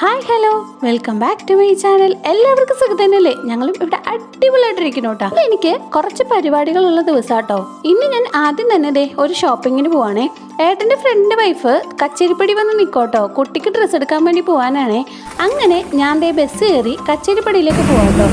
Hi hello welcome back to my channel. എല്ലാവർക്കും സുഖം തന്നെയല്ലേ? ഞങ്ങളും ഇവിടെ അടിപൊളിയായിട്ടിരിക്കുന്നു കേട്ടോ. എനിക്ക് കുറച്ച് പരിപാടികളുള്ള ദിവസം കേട്ടോ. ഇന്ന് ഞാൻ ആദ്യം തന്നെ ഒരു ഷോപ്പിങ്ങിന് പോവാണേ. ഏട്ടൻ്റെ ഫ്രണ്ട് വൈഫ് കച്ചേരിപ്പടി വന്ന് നിൽക്കോട്ടോ. കുട്ടിക്ക് ഡ്രസ്സ് എടുക്കാൻ വേണ്ടി പോകാനാണേ. അങ്ങനെ ഞാൻ ബസ് കയറി കച്ചേരിപ്പടിയിലേക്ക് പോവാട്ടോ.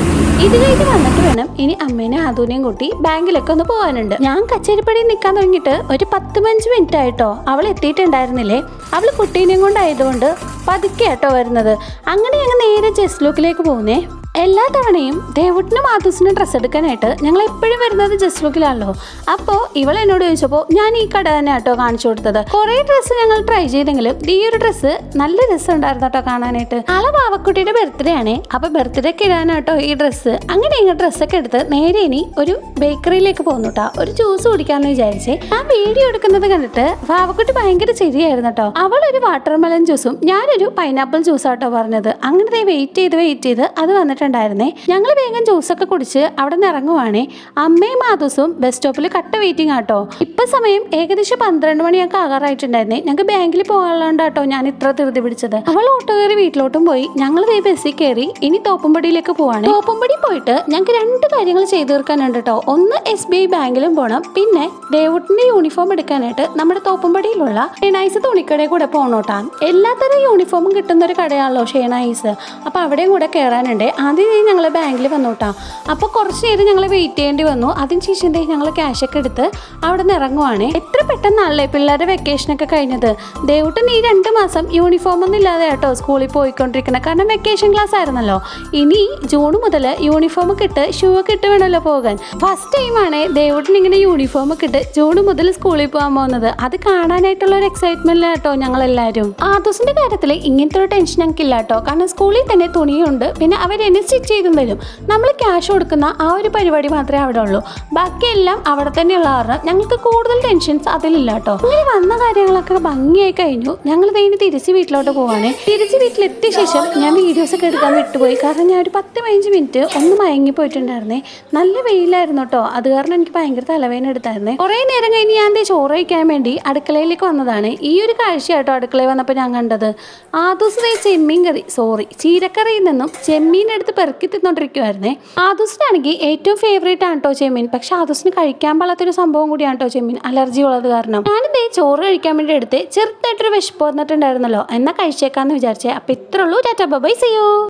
ഇത് കഴിഞ്ഞ് വന്നിട്ട് വേണം ഇനി അമ്മേനെ ആദൂനെയും കൂട്ടി ബാങ്കിലൊക്കെ ഒന്ന് പോകാനുണ്ട്. ഞാൻ കച്ചേരിപ്പടി നിൽക്കാൻ തുടങ്ങിയിട്ട് ഒരു 10-15 മിനിറ്റ് ആയിട്ടോ. അവൾ എത്തിയിട്ടുണ്ടായിരുന്നില്ലേ. അവൾ കുട്ടീനെയും കൊണ്ടായതുകൊണ്ട് പതുക്കെ ആട്ടോ വരുന്നത്. അങ്ങനെ ഞങ്ങൾ നേരെ ജസ്റ്റ് ലുക്കിലേക്ക് പോകുന്നേ. എല്ലാ തവണയും ദേവുട്ടിനും മാധൂസിനും ഡ്രസ്സ് എടുക്കാനായിട്ട് ഞങ്ങൾ എപ്പോഴും വരുന്നത് ജസ്റ്റ് ലുക്കിലാണല്ലോ. അപ്പോൾ ഇവൾ എന്നോട് ചോദിച്ചപ്പോൾ ഞാൻ ഈ കട തന്നെ കേട്ടോ കാണിച്ചു കൊടുത്തത്. കുറേ ഡ്രസ്സ് ഞങ്ങൾ ട്രൈ ചെയ്തെങ്കിലും ഈ ഒരു ഡ്രസ്സ് നല്ല രസം ഉണ്ടായിരുന്നു കേട്ടോ കാണാനായിട്ട്. നാളെ വാവക്കുട്ടിയുടെ ബർത്ത്ഡേ ആണ്. അപ്പോൾ ബർത്ത്ഡേക്ക് ഇടാനാട്ടോ ഈ ഡ്രസ്സ്. അങ്ങനെ ഇങ്ങനെ ഡ്രസ്സൊക്കെ എടുത്ത് നേരെ ഇനി ഒരു ബേക്കറിയിലേക്ക് പോകുന്നു കേട്ടോ. ഒരു ജ്യൂസ് കുടിക്കാമെന്ന് വിചാരിച്ചേ. ആ വീഡിയോ എടുക്കുന്നത് കണ്ടിട്ട് വാവക്കുട്ടി ഭയങ്കര ശരിയായിരുന്നു കേട്ടോ. അവളൊരു വാട്ടർമെലൺ ജ്യൂസും ഞാനൊരു പൈനാപ്പിൾ ജ്യൂസാട്ടോ പറഞ്ഞത്. അങ്ങനെ വെയിറ്റ് ചെയ്ത് അത് വന്നിട്ടുണ്ടായിരുന്നേ. ഞങ്ങൾ വേഗം ജ്യൂസൊക്കെ കുടിച്ച് അവിടെ നിന്ന് ഇറങ്ങുവാണേ. അമ്മയും മാധൂസും ബസ് സ്റ്റോപ്പിൽ കട്ട വെയിറ്റിംഗ് ആട്ടോ. ഇപ്പൊ സമയം ഏകദേശം 12 മണിയൊക്കെ ആകാറായിട്ടുണ്ടായിരുന്നേ. ഞങ്ങൾക്ക് ബാങ്കിൽ പോകാനുള്ളതാട്ടോ ഞാൻ ഇത്ര ധൃതി പിടിച്ചത്. അവൾ ഓട്ടോ കയറി വീട്ടിലോട്ടും പോയി. ഞങ്ങൾ ബസ്സിൽ കയറി ഇനി തോപ്പുംപടിയിലേക്ക് പോവാണ്. തോപ്പുംപടി പോയിട്ട് ഞങ്ങൾക്ക് 2 കാര്യങ്ങൾ ചെയ്തു തീർക്കാനുണ്ട് കേട്ടോ. ഒന്ന് SBI ബാങ്കിലും പോകണം. പിന്നെ ദേവുട്ടിന്റെ യൂണിഫോം എടുക്കാനായിട്ട് നമ്മുടെ തോപ്പുംപടിയിലുള്ള ഷേണൈസ് തുണിക്കടയിൽ കൂടെ പോകണോട്ടാ. എല്ലാത്തരം യൂണിഫോമും കിട്ടുന്ന ഒരു കടയാണല്ലോ ഷേണൈസ്. അപ്പൊ അവിടെയും കൂടെ കയറാനുണ്ട്. ആദ്യം ഞങ്ങൾ ബാങ്കിൽ വന്നോട്ടാ. അപ്പോൾ കുറച്ച് നേരം ഞങ്ങൾ വെയിറ്റ് ചെയ്യേണ്ടി വന്നു. അതിനുശേഷം ഞങ്ങൾ ക്യാഷൊക്കെ എടുത്ത് അവിടെ നിന്ന് ഇറങ്ങുവാണ്. എത്ര പെട്ടെന്നാണല്ലേ പിള്ളേരുടെ വെക്കേഷനൊക്കെ കഴിഞ്ഞത്. ദേവുട്ടൻ ഈ 2 മാസം യൂണിഫോം ഒന്നും ഇല്ലാതെ കേട്ടോ സ്കൂളിൽ പോയിക്കൊണ്ടിരിക്കണം. കാരണം വെക്കേഷൻ ക്ലാസ് ആയിരുന്നല്ലോ. ഇനി ജൂൺ മുതൽ യൂണിഫോം ഒക്കെ ഇട്ട് ഷൂ ഒക്കെ ഇട്ട് വേണമല്ലോ പോകാൻ. ഫസ്റ്റ് ടൈമാണ് ദേവുട്ടൻ ഇങ്ങനെ യൂണിഫോം ഒക്കെ ഇട്ട് ജൂൺ മുതൽ സ്കൂളിൽ പോകാൻ പോകുന്നത്. അത് കാണാനായിട്ടുള്ള ഒരു എക്സൈറ്റ്മെന്റ് കേട്ടോ ഞങ്ങളെല്ലാവരും. ആദൂസിന്റെ കാര്യത്തിൽ ഇങ്ങനത്തെ ഒരു ടെൻഷൻ ഞങ്ങൾക്ക് ഇല്ല കേട്ടോ. കാരണം സ്കൂളിൽ തന്നെ തുണിയുണ്ട്. പിന്നെ അവരെന്നെ സ്റ്റിച്ച് ചെയ്തും തരും. നമ്മൾ ക്യാഷ് കൊടുക്കുന്ന ആ ഒരു പരിപാടി മാത്രമേ അവിടെ ഉള്ളൂ. ബാക്കിയെല്ലാം അവിടെ തന്നെയുള്ള കാരണം ഞങ്ങൾക്ക് കൂടുതൽ ടെൻഷൻസ് അതിലില്ല കേട്ടോ. ഇങ്ങനെ വന്ന കാര്യങ്ങളൊക്കെ ഭംഗിയായി കഴിഞ്ഞു. ഞങ്ങൾ ഇനി തിരിച്ച് വീട്ടിലോട്ട് പോവാണ്. തിരിച്ച് വീട്ടിലെത്തിയ ശേഷം ഞാൻ വീഡിയോസ് ഒക്കെ എടുക്കാൻ വിട്ടുപോയി. കാരണം ഞാൻ ഒരു 10-15 മിനിറ്റ് ഒന്ന് മയങ്ങി പോയിട്ടുണ്ടായിരുന്നേ. നല്ല വെയിലായിരുന്നു കേട്ടോ. അത് കാരണം എനിക്ക് ഭയങ്കര തലവേദന എടുത്തായിരുന്നേ. കുറേ നേരം കഴിഞ്ഞ് ഞാൻ ചോറ് കഴിക്കാൻ വേണ്ടി അടുക്കളയിലേക്ക് വന്നതാണ്. ഈ ഒരു കാഴ്ചയായിട്ടോ അടുക്കളയിൽ വന്നപ്പോൾ ഞാൻ കണ്ടത്. ആദൂസ് ചീരക്കറിയിൽ നിന്നും ചെമ്മീൻ എടുത്ത് പെറുക്കി തിന്നോണ്ടിരിക്കുവായിരുന്നേ. ആദൂസിനാണെങ്കിൽ ഏറ്റവും ഫേവറേറ്റ് ആണ് കേട്ടോ ചെമ്മീൻ. പക്ഷെ ആദൂസിന് കഴിക്കാൻ പാടാത്തൊരു സംഭവം കൂടിയാണ് കേട്ടോ ചെമ്മീൻ. അലർജി ഉള്ളത് കാരണം. ഞാനിതേ ചോറ് കഴിക്കാൻ വേണ്ടി എടുത്ത് ചെറുതായിട്ടൊരു വിശപ്പ് വന്നിട്ടുണ്ടായിരുന്നല്ലോ. എന്നാൽ കഴിച്ചേക്കാന്ന് വിചാരിച്ചേ. അപ്പൊ ഇത്രയുള്ളൂ. Tata bye bye, see U.